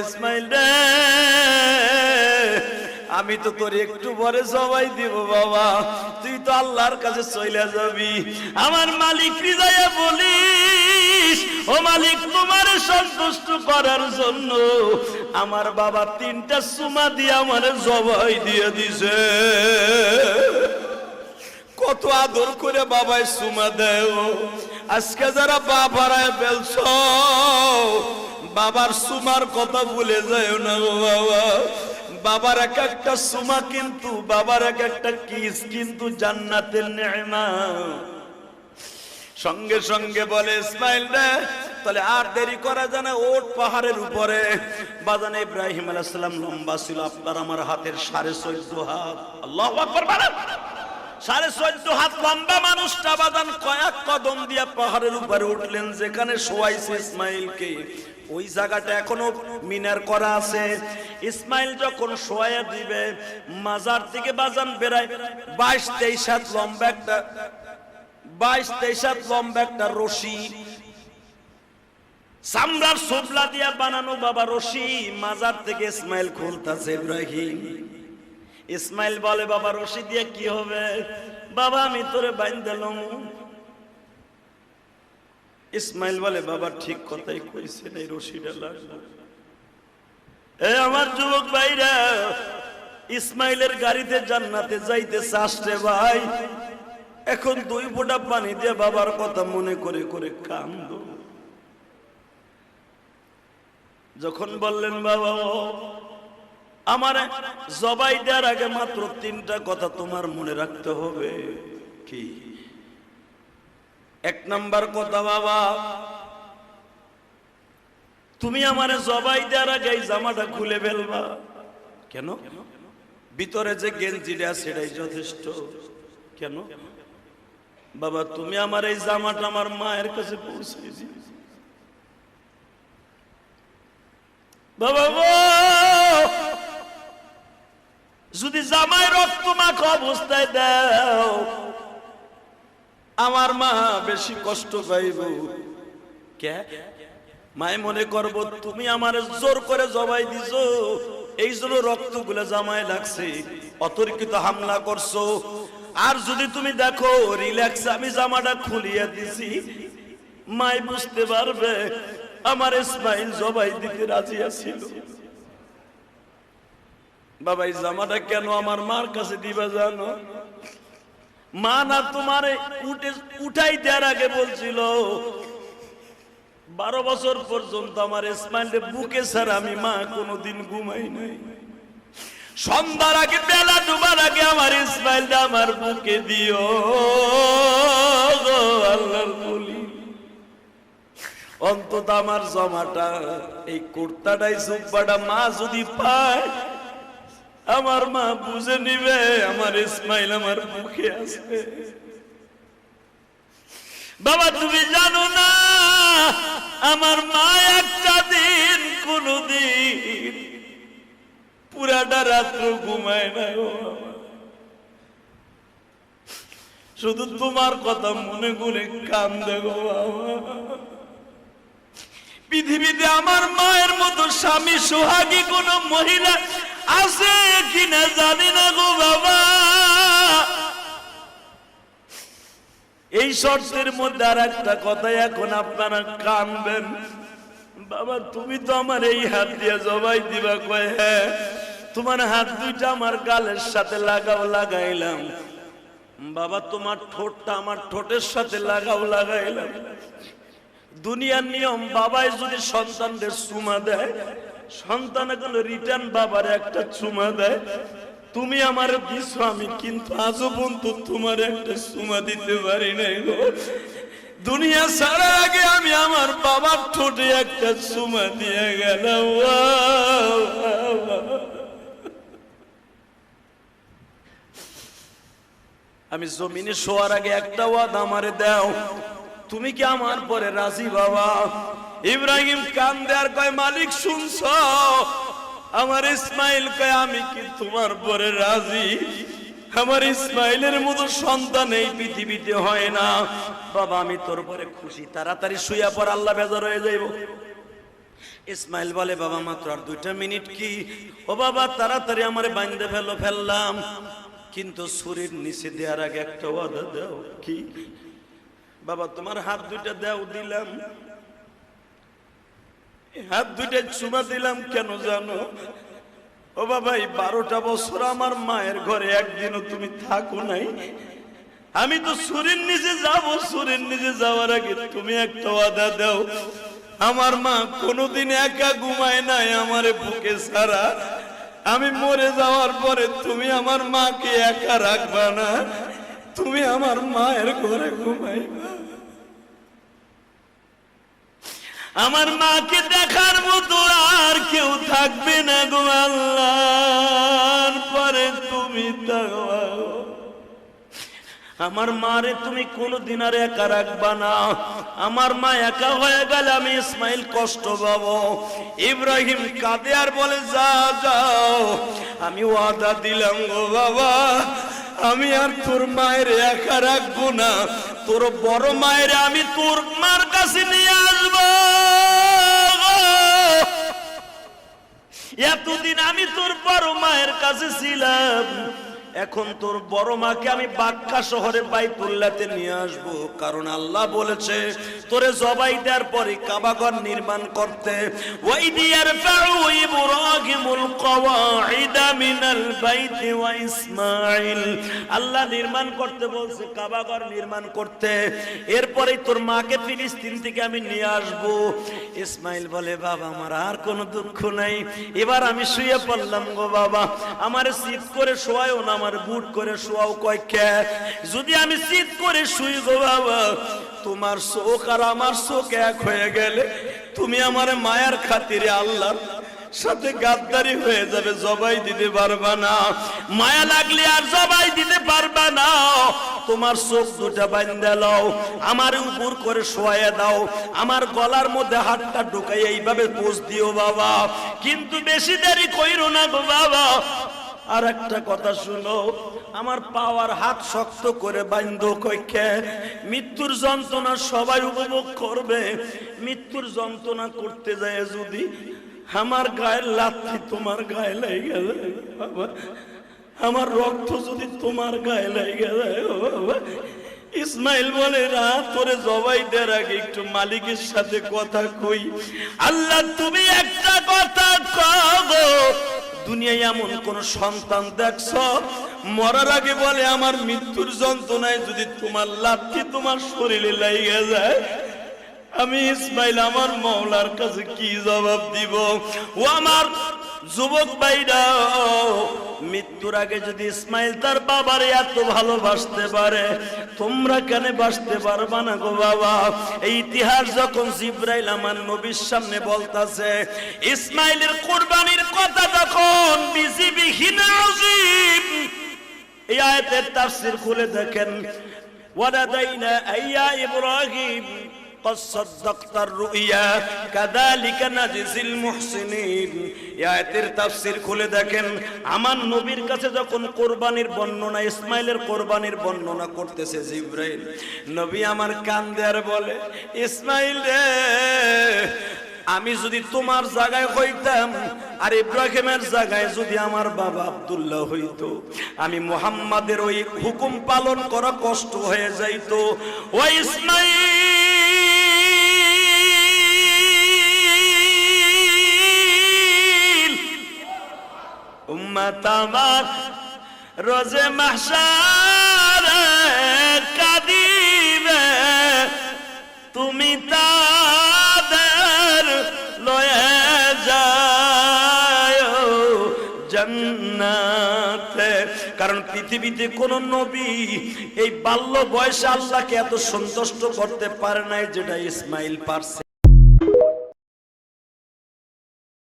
ইসমাইল রে, আমি তো তোর একটু পরে সবাই দিব বাবা, তুই তো আল্লাহর কাছে চলে যাবি। আমার মালিক রিজায়া বলিস, ও মালিক তোমার সন্তুষ্ট করার জন্য আমার বাবা 3টা সুমা দিয়ে আমার জবাই দিয়ে দিছে। কত আদর করে বাবাই সুমা দেয়। আজকে যারা বাপ হারায় ফেলছ, বাবার সুমার কথা ভুলে যায় না গো বাবা। বাবার এক একটা সুমা কিন্তু, বাবার এক একটা কিস কিন্তু জান্নাতের নেয়ামত। সঙ্গে সঙ্গে বলে ইসমাইল রে, তাহলে আর দেরি করা যায় না, ওঠ পাহাড়ের উপরে। বাজান ইব্রাহিম আলাইহিস সালাম লম্বা ছিল আপনার আমার হাতের 14.5 হাত। আল্লাহু আকবার বলেন। 14.5 হাত লম্বা মানুষটা বাজান কয়েক কদম দিয়ে পাহাড়ের উপরে উঠলেন, যেখানে শোয়াইছে ইসমাইলকে। ওই জায়গাটা এখনো মিনার করা আছে। ইসমাইল যখন শোয়া দিবে, মাজার থেকে বাজান বেরায় 22-23 হাত লম্বা একটা 22-23 হাত লম্বা একটা রশি, চামড়ার সোবলা দিয়া বানানো বাবা রশি, মাজার থেকে ইসমাইল খুলতাছে ইব্রাহিম। ইসমাইল বলে বাবা রশি দিয়ে কি হবে? বাবা আমি তোরে বাইন্ধালাম। ইসমাইল বলে বাবা ঠিক কথাই কইছেন, এই রশিটা লাগবে। এ আমার যুবক ভাইরা, ইসমাইলের গাড়িতে জান্নাতে যাইতেছে আসছে ভাই। এখন 2 ফোঁটা পানি দিয়ে বাবার কথা মনে করে করে কান্দো। যখন বললেন বাবা আমার জবাই দেওয়ার আগে মাত্র 3টা কথা তোমার মনে রাখতে হবে। কি? 1 নাম্বার কথা, বাবা তুমি আমারে জবাই দেওয়ার আগে এই জামাটা খুলে ফেলবা। কেন? ভিতরে যে গেঞ্জিটা সেটাই যথেষ্ট। কেন? বাবা তুমি আমার এই জামাটা আমার মায়ের কাছে পৌঁছে দিও। বাবা গো, যদি জামাই রক্ত মাখা অবস্থায় দাও, আমার মা বেশি কষ্ট পাইব। কে? মায় মনে করব তুমি আমার জোর করে জবাই দিছো, এই জন্য রক্তগুলো জামায় লাগছে, অতর্কিত হামলা করছো। আর যদি তুমি দেখো রিল্যাক্স আমি জামাটা খুলিয়ে দিছি, মায় বুঝতে পারবে আমার ইসমাইল জবাই দিতে রাজি আছিল। বাবা এই জামাটা কেন আমার মার কাছে দিবা জানো? মা না তোমারে উঠাই দেওয়ার আগে বলছিল 12 বছর পর্যন্ত আমার ইসমাইলের বুকে ছাড়া আমি মা কোনোদিন ঘুমাই নাই। সন্ধ্যার আগে বেলা ডুবার আগে আমার ইসমাইলটা আমার বুকে দিও আল্লাহর বলি। অন্তত আমার জামাটা, এই কুর্তাটাই জুব্বাটা মা যদি পায়, আমার মা বুঝে নিবে আমার ইসমাইল আমার মুখে আছে। বাবা তুমি জানো না, আমার মা একটা দিন কোনদিন পুরাটা রাত্র ঘুমায় না। শুধু তোমার কথা মনে করে কান্দে গো বাবা। পৃথিবীতে আমার মায়ের মতো স্বামী সোহাগী কোন মহিলা আছে কিনা জানি না গো বাবা। এই শর্তের মধ্যে আর একটা কথা, এখন আপনারা কানবেন। বাবা তুমি তো আমার এই হাত দিয়ে জবাই দিবা, কয় হ্যাঁ। তোমার হাত দুইটা আমার গালের সাথে লাগাইলাম। বাবা তোমার ঠোঁটটা আমার ঠোঁটের সাথে লাগাইলাম। দুনিয়ার নিয়ম, বাবাই যদি সন্তানদের চুমা দেয়, সন্তান এখন রিটার্ন বাবার একটা চুমা দেয়। তুমি আমার দিছো, আমি কিন্তু আজও পর্যন্ত তোমার একটা চুমা দিতে পারি নাই গো। দুনিয়া ছাড়ার আগে আমি আমার বাবার ঠোঁটে একটা চুমা দিয়ে গেলাম। আমি জমিনে শোয়ার আগে একটা ওয়াদা আমারে দাও, তুমি কি আমার পরে রাজি বাবা? ইব্রাহিম কান্দে আর কয় মালিক শুনছো? আমার ইসমাইল কয় আমি কি তোমার পরে রাজি? আমার ইসমাইলের মতো সন্তান এই পৃথিবীতে হয় না। বাবা আমি তোর পরে খুশি, তাড়াতাড়ি শুইয়া পর, আল্লাহ বেজার হয়ে যাইব। ইসমাইল বলে বাবা মাত্র আর 2টা মিনিট কি? ও বাবা তাড়াতাড়ি আমারে বাইন্ধে ফেললাম, কিন্তু ছুরির নিচে দেওয়ার আগে একটা ওয়াদা দাও। কি? বাবা তোমার হাত 2টা দাও। দিলাম। হাত 2টা চুমা দিলাম কেন জানো? ও বাবা এই 12টা বছর আমার মায়ের ঘরে একদিনও তুমি থাকো নাই। আমি তো ছুরির নিচে যাব, ছুরির নিচে যাওয়ার আগে তুমি একটা ওয়াদা দাও। আমার মা কোনোদিন একা ঘুমায় নাই আমারে বুকে ছাড়া। আমি মরে যাওয়ার পরে তুমি আমার মাকে একা রাখবা না, তুমি আমার মায়ের ঘরে ঘুমাইবা। আমার মাকে দেখার মতো আর কেউ থাকবে না গো আল্লাহর পরে তুমি থাকবা। আমার মারে তুমি কোনদিন আর একা রাখবা না। আমার মা একা হয়ে গেলে আমি ইসমাইল কষ্ট পাবো। ইব্রাহিম কাঁদে আর বলে যাও, আমি ওয়াদা দিলাম গো বাবা, আমি আর তোর মায়ের একা রাখবো না। তোর বড় মায়ের আমি তোর মার কাছে নিয়ে আসবো। এতদিন আমি তোর বড় মায়ের কাছে ছিলাম, এখন তোর বড় মাকে আমি বাক্কা শহরে বাইতুল্লাহতে নিয়ে আসব। কারণ আল্লাহ বলেছে তোরে জবাই দেওয়ার পরে কাবাঘর নির্মাণ করতে। ওয়াইদি ইয়ারফাউ ইব্রাহিমুল কওয়াইদা মিনাল বাইতি ওয়া ইসমাঈল, আল্লাহ নির্মাণ করতে বলছে, কাবাঘর নির্মাণ করতে। এরপরেই তোর মাকে ফিলিস্তিন থেকে আমি নিয়ে আসব। ইসমাইল বলে বাবা আমার আর কোনো দুঃখ নাই, এবার আমি শুয়ে পড়লাম গো বাবা, আমার শীত করে শোয়াও না, আমার বুট করে শোয়াও। কয় কে? যদি আমি শীত করে শুই গো বাবা, তোমার চোখ আর আমার চোখ এক হয়ে গেলে তুমি আমার মায়ের খাতিরে আল্লাহর সাথে গাদ্দারি হয়ে যাবে, জবাই দিতে পারবা না। মায়া লাগলে আর জবাই দিতে পারবা না। তোমার চোখ 2টা বাঁধা লও, আমার উপর করে শোয়া দাও, আমার গলার মধ্যে হাতটা ঢুকাই এইভাবে পোষ দিও বাবা, কিন্তু বেশি দেরি কইরো না গো বাবা। আর একটা কথা শুনো, আমার পাওয়ার হাত শক্ত করে বাঁধো। কইকে মৃত্যুর যন্ত্রণা সবাই উপভোগ করবে, মৃত্যুর যন্ত্রণা করতে যায় যদি আমার গায়ের লাথি তোমার গায়ে লেগে যায় বাবা, আমার রক্ত যদি তোমার গায়ে লেগে যায় বাবা। ইসমাইল বলে রাত তোরে জবাই দেওয়ার আগে একটু মালিকের সাথে কথা কই। আল্লাহ তুমি একটা কথা কও, দুনিয়ায় এমন কোন সন্তান দেখছো মরার আগে বলে আমার মৃত্যুর যন্ত্রণায় যদি তোমার লাথি তোমার শরীরে লেগে যায়, আমি ইসমাইল আমার মওলার কাছে কি জবাব দিব? ও আমার যুবক ভাইরা, মৃত্যুর আগে যদি ইসমাইল তার বাবারে এত ভালোবাসতে পারে, তোমরা কেন বাসতে পারবা না গো বাবা? এই ইতিহাস যখন জিবরাইল আমার নবীর সামনে বলতাছে, ইসমাইলের কুরবানির কথা যখন বিজিবিহিন আযীম, এই আয়াতের তাফসীর খুলে দেখেন, ওয়ালাদাইনা আইয়া ইব্রাহিম قد صدقت الرؤيا كذلك نجزي المحسنين। এই আয়াতের তাফসীর খুলে দেখেন, আমার নবীর কাছে যখন কুরবানির বর্ণনা, ইসমাইলের কুরবানির বর্ণনা করতেছে জিবরাইল, নবী আমার কান্দে আর বলে, ইসমাইল রে, আমি যদি তোমার জায়গায় হইতাম আর ইব্রাহিমের জায়গায় যদি আমার বাবা আব্দুল্লাহ হইতো, আমি মুহাম্মাদের ওই হুকুম পালন করা কষ্ট হয়ে যাইতো। ও ইসমাইল, উম্মত আমার রোজে মাহশারে কাঁদিবে, তুমি তাদের লয়ে যায় জান্নাতে। কারণ পৃথিবীতে কোন নবী এই বাল্য বয়সে আল্লাহকে এত সন্তুষ্ট করতে পারে নাই যেটা ইসমাইল পারছে।